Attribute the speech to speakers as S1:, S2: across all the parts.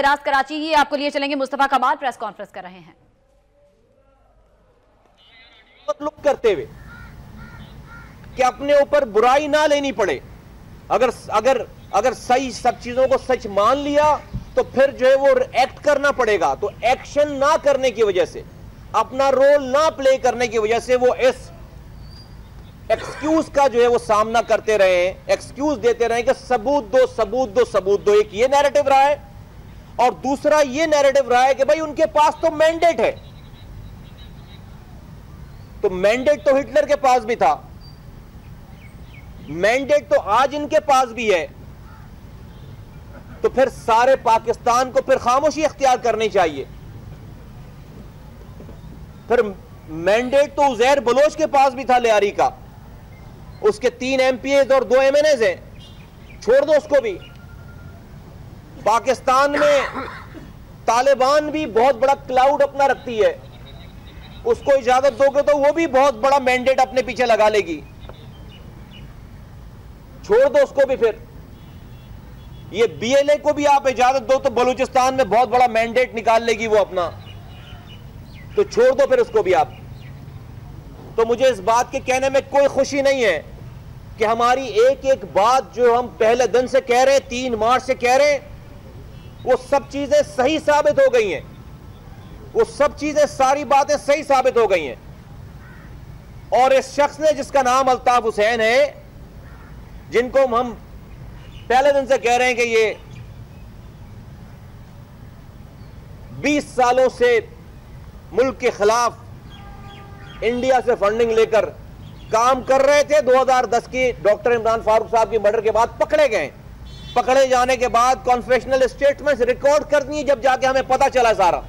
S1: रास्त कराची ही आपको लिए चलेंगे। मुस्तफा कमाल प्रेस कॉन्फ्रेंस कर रहे हैं
S2: मतलब करते हुए कि अपने ऊपर बुराई ना लेनी पड़े। अगर अगर अगर सही सब चीजों को सच मान लिया तो फिर जो है वो एक्ट करना पड़ेगा। तो एक्शन ना करने की वजह से, अपना रोल ना प्ले करने की वजह से वो इस एक्सक्यूज का जो है वो सामना करते रहे, एक्सक्यूज देते रहे कि सबूत दो सबूत दो सबूत दो। एक ये नैरेटिव रहा है और दूसरा ये नैरेटिव रहा है कि भाई उनके पास तो मैंडेट है। तो मैंडेट तो हिटलर के पास भी था, मैंडेट तो आज इनके पास भी है। तो फिर सारे पाकिस्तान को फिर खामोशी इख्तियार करनी चाहिए। फिर मैंडेट तो उजैर बलोच के पास भी था लियारी का, उसके 3 MPAs और 2 MNAs हैं, छोड़ दो उसको भी। पाकिस्तान में तालिबान भी बहुत बड़ा क्लाउड अपना रखती है, उसको इजाजत दोगे तो वो भी बहुत बड़ा मैंडेट अपने पीछे लगा लेगी, छोड़ दो उसको भी। फिर ये BLA को भी आप इजाजत दो तो बलूचिस्तान में बहुत बड़ा मैंडेट निकाल लेगी वो अपना, तो छोड़ दो फिर उसको भी आप। तो मुझे इस बात के कहने में कोई खुशी नहीं है कि हमारी एक एक बात जो हम पहले दिन से कह रहे हैं, 3 मार्च से कह रहे हैं, वो सब चीजें सही साबित हो गई हैं। वो सब चीजें, सारी बातें सही साबित हो गई हैं। और इस शख्स ने जिसका नाम अल्ताफ हुसैन है, जिनको हम पहले दिन से कह रहे हैं कि ये 20 सालों से मुल्क के खिलाफ इंडिया से फंडिंग लेकर काम कर रहे थे, 2010 की डॉक्टर इमरान फारूक साहब की मर्डर के बाद पकड़े गए। पकड़े जाने के बाद कॉन्फेशनल स्टेटमेंट्स रिकॉर्ड कर दिए, जब जाके हमें पता चला सारा।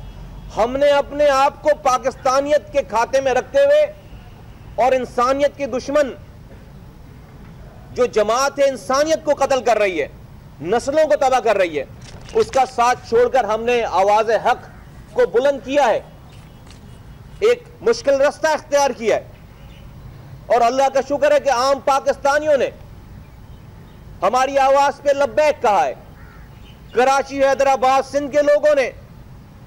S2: हमने अपने आप को पाकिस्तानियत के खाते में रखते हुए और इंसानियत की दुश्मन जो जमात है, इंसानियत को कत्ल कर रही है, नस्लों को तबाह कर रही है, उसका साथ छोड़कर हमने आवाज हक को बुलंद किया है, एक मुश्किल रास्ता इख्तियार किया है। और अल्लाह का शुक्र है कि आम पाकिस्तानियों ने हमारी आवाज पे लब्बैक कहा है। कराची, हैदराबाद, सिंध के लोगों ने,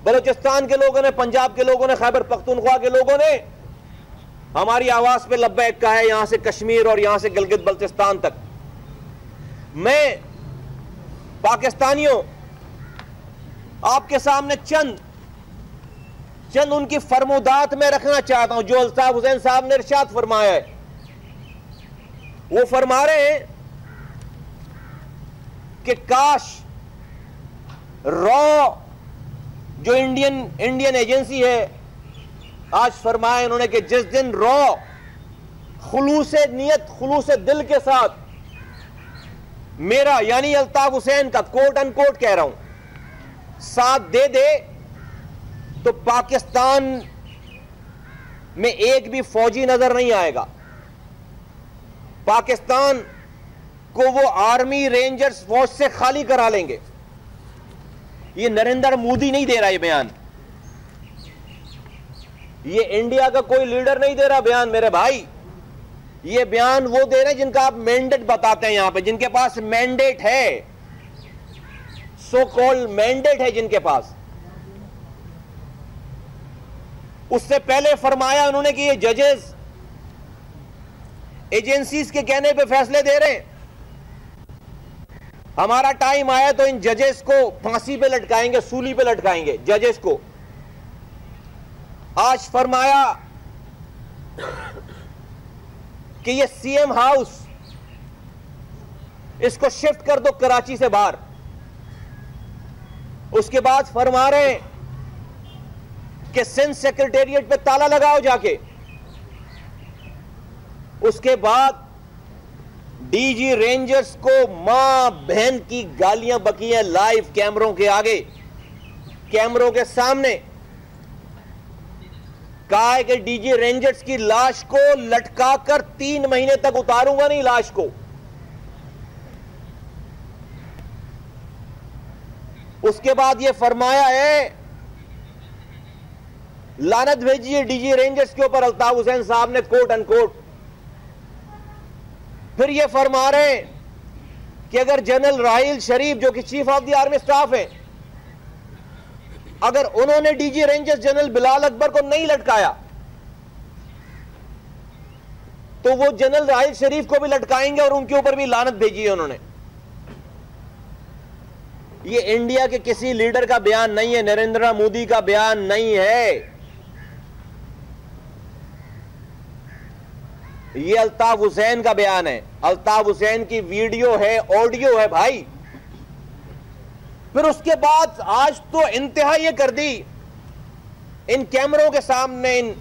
S2: बलूचिस्तान के लोगों ने, पंजाब के लोगों ने, खैबर पख्तूनख्वा के लोगों ने हमारी आवाज पे लब्बैक कहा है, यहां से कश्मीर और यहां से गिलगित बल्तिस्तान तक। मैं पाकिस्तानियों आपके सामने चंद उनकी फरमुदात में रखना चाहता हूं जो अल्ताफ हुसैन साहब ने इरशाद फरमाया है। वो फरमा रहे हैं कि काश रॉ जो इंडियन एजेंसी है, आज फरमाया उन्होंने कि जिस दिन रॉ खुलूसे नियत, खुलूसे दिल के साथ मेरा यानी अल्ताफ हुसैन का कोट अनकोट कह रहा हूं साथ दे दे, तो पाकिस्तान में एक भी फौजी नजर नहीं आएगा। पाकिस्तान को वो आर्मी रेंजर्स फौज से खाली करा लेंगे। ये नरेंद्र मोदी नहीं दे रहा ये बयान, ये इंडिया का कोई लीडर नहीं दे रहा बयान मेरे भाई। ये बयान वो दे रहे हैं जिनका आप मैंडेट बताते हैं यहां पे, जिनके पास मैंडेट है, सो कॉल्ड मैंडेट है जिनके पास। उससे पहले फरमाया उन्होंने कि ये जजेस एजेंसीज के कहने पे फैसले दे रहे हैं, हमारा टाइम आया तो इन जजेस को फांसी पे लटकाएंगे, सूली पे लटकाएंगे जजेस को। आज फरमाया कि ये सीएम हाउस, इसको शिफ्ट कर दो कराची से बाहर। उसके बाद फरमा रहे हैं कि सिंध सेक्रेटेरिएट पे ताला लगाओ जाके। उसके बाद डीजी रेंजर्स को मां बहन की गालियां बकियां लाइव कैमरों के आगे, कैमरों के सामने कहा है कि डीजी रेंजर्स की लाश को लटकाकर 3 महीने तक उतारूंगा नहीं लाश को। उसके बाद यह फरमाया है, लानत भेजिए डीजी रेंजर्स के ऊपर अल्ताफ हुसैन साहब ने, कोट अनकोट। फिर यह फरमा रहे हैं कि अगर जनरल राहिल शरीफ जो कि chief of the army staff है, अगर उन्होंने DG rangers general Bilal Akbar को नहीं लटकाया तो वो जनरल राहिल शरीफ को भी लटकाएंगे और उनके ऊपर भी लानत भेजी है उन्होंने। ये इंडिया के किसी लीडर का बयान नहीं है, नरेंद्र मोदी का बयान नहीं है, ये अल्ताफ हुसैन का बयान है। अल्ताफ हुसैन की वीडियो है, ऑडियो है भाई। फिर उसके बाद आज तो इंतहा ये कर दी इन कैमरों के सामने, इन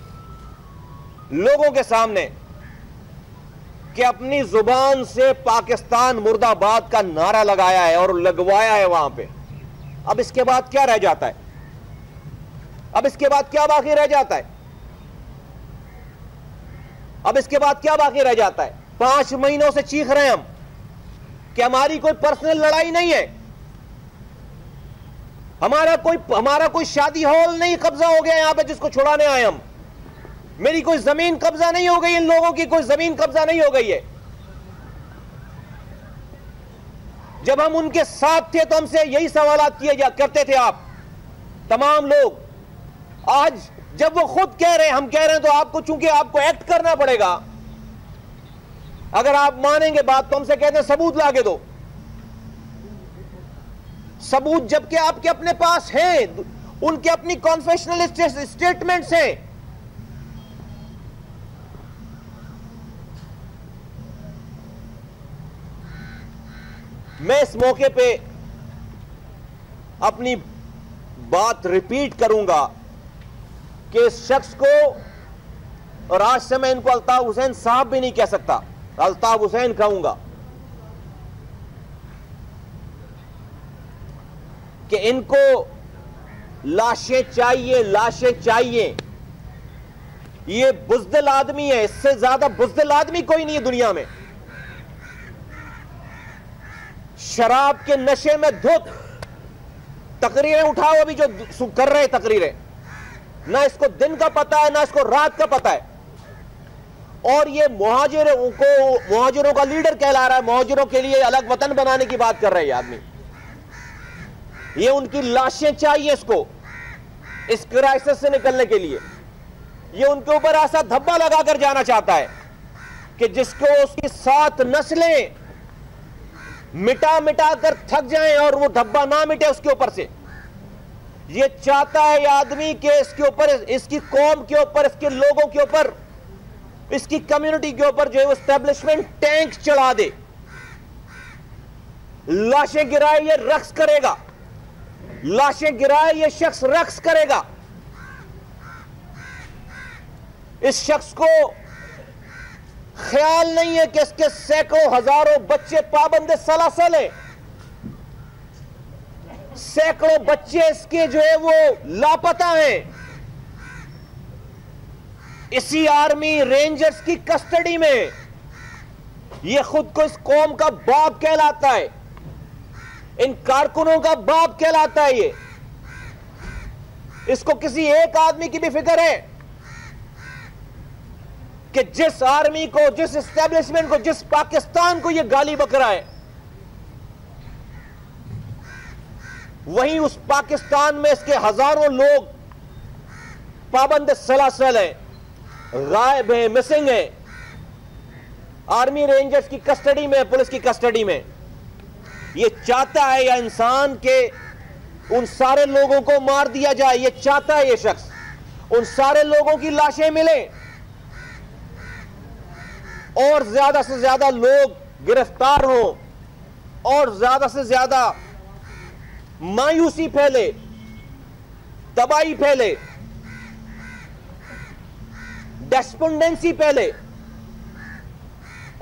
S2: लोगों के सामने, कि अपनी जुबान से पाकिस्तान मुर्दाबाद का नारा लगाया है और लगवाया है वहां पे। अब इसके बाद क्या रह जाता है? अब इसके बाद क्या बाकी रह जाता है? अब इसके बाद क्या बाकी रह जाता है? 5 महीनों से चीख रहे हैं हम कि हमारी कोई पर्सनल लड़ाई नहीं है, हमारा कोई शादी हॉल नहीं कब्जा हो गया यहां पे जिसको छुड़ाने आए हम, मेरी कोई जमीन कब्जा नहीं हो गई, इन लोगों की कोई जमीन कब्जा नहीं हो गई है। जब हम उनके साथ थे तो हमसे यही सवालात किए करते थे आप तमाम लोग। आज जब वो खुद कह रहे हैं, हम कह रहे हैं, तो आपको, चूंकि आपको एक्ट करना पड़ेगा। अगर आप मानेंगे बात तो हमसे कहते हैं सबूत लाके दो। सबूत जबकि आपके अपने पास हैं, उनके अपनी कॉन्फेशनल स्टेटमेंट्स हैं। मैं इस मौके पे अपनी बात रिपीट करूंगा कि इस शख्स को, और आज से मैं इनको अल्ताफ हुसैन साहब भी नहीं कह सकता, अल्ताफ हुसैन कहूंगा, कि इनको लाशें चाहिए, लाशें चाहिए। ये बुज़दिल आदमी है, इससे ज्यादा बुज़दिल आदमी कोई नहीं है दुनिया में। शराब के नशे में धुत तकरीरें उठाओ, अभी जो कर रहे तकरीरें, ना इसको दिन का पता है ना इसको रात का पता है। और ये मुहाजिरों का लीडर कहला रहा है, मुहाजिरों के लिए अलग वतन बनाने की बात कर रहे हैं आदमी। ये उनकी लाशें चाहिए इसको, इस क्राइसिस से निकलने के लिए। ये उनके ऊपर ऐसा धब्बा लगाकर जाना चाहता है कि जिसको उसकी 7 नस्लें मिटा मिटा कर थक जाएं और वो धब्बा ना मिटे उसके ऊपर से। ये चाहता है ये आदमी के इसके ऊपर, इसकी कौम के ऊपर, इसके लोगों के ऊपर, इसकी कम्युनिटी के ऊपर जो है एस्टेब्लिशमेंट टैंक चढ़ा दे, लाशें गिराए ये रक्स करेगा, लाशें गिराए ये शख्स रक्स करेगा। इस शख्स को ख्याल नहीं है कि इसके सैकड़ों हजारों बच्चे पाबंद सलासल हैं, सैकड़ों बच्चे इसके जो है वो लापता हैं, इसी आर्मी रेंजर्स की कस्टडी में। ये खुद को इस कौम का बाप कहलाता है, इन कारकुनों का बाप कहलाता है। ये इसको किसी एक आदमी की भी फिक्र है कि जिस आर्मी को, जिस एस्टेब्लिशमेंट को, जिस पाकिस्तान को ये गाली बक रहा है, वहीं उस पाकिस्तान में इसके हजारों लोग पाबंद सलासल हैं, गायब हैं, मिसिंग हैं, आर्मी रेंजर्स की कस्टडी में, पुलिस की कस्टडी में। ये चाहता है या इंसान के उन सारे लोगों को मार दिया जाए, ये चाहता है ये शख्स उन सारे लोगों की लाशें मिले और ज्यादा से ज्यादा लोग गिरफ्तार हों और ज्यादा से ज्यादा मायूसी फैले, तबाही फैले, डेस्पोंडेंसी फैले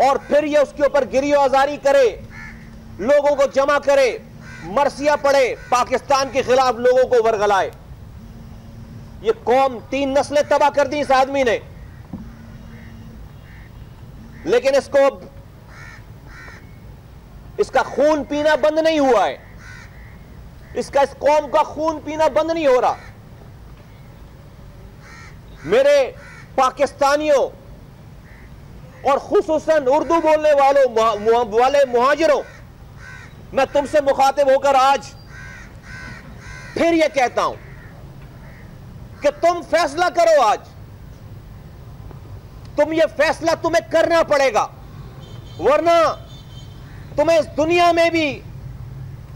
S2: और फिर ये उसके ऊपर गिरियो आजारी करे, लोगों को जमा करे, मरसिया पड़े, पाकिस्तान के खिलाफ लोगों को वरगलाए। ये कौम 3 नस्लें तबाह कर दी इस आदमी ने, लेकिन इसको अब इसका खून पीना बंद नहीं हुआ है, इसका इस कौम का खून पीना बंद नहीं हो रहा। मेरे पाकिस्तानियों और खुसूसन उर्दू बोलने वाले मुहाजिरों, मैं तुमसे मुखातिब होकर आज फिर यह कहता हूं कि तुम फैसला करो। आज तुम ये फैसला तुम्हें करना पड़ेगा, वरना तुम्हें इस दुनिया में भी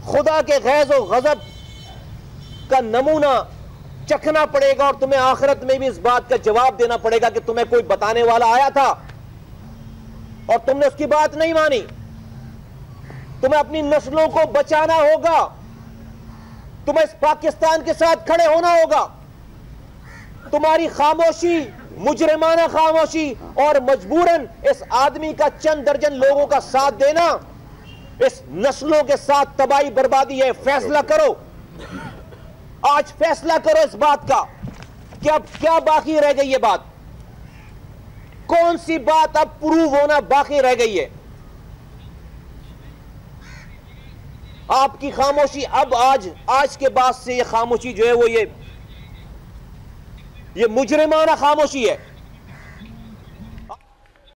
S2: खुदा के गैज़ और गज़ब का नमूना चखना पड़ेगा और तुम्हें आखिरत में भी इस बात का जवाब देना पड़ेगा कि तुम्हें कोई बताने वाला आया था और तुमने उसकी बात नहीं मानी। तुम्हें अपनी नस्लों को बचाना होगा, तुम्हें इस पाकिस्तान के साथ खड़े होना होगा। तुम्हारी खामोशी, मुजरिमाना खामोशी और मजबूरन इस आदमी का चंद दर्जन लोगों का साथ देना इस नस्लों के साथ तबाही बर्बादी है। फैसला करो, आज फैसला करो इस बात का कि अब क्या बाकी रह गई है। बात कौन सी बात अब प्रूव होना बाकी रह गई है? आपकी खामोशी अब आज के बाद से ये खामोशी जो है वो ये मुजरिमाना खामोशी है।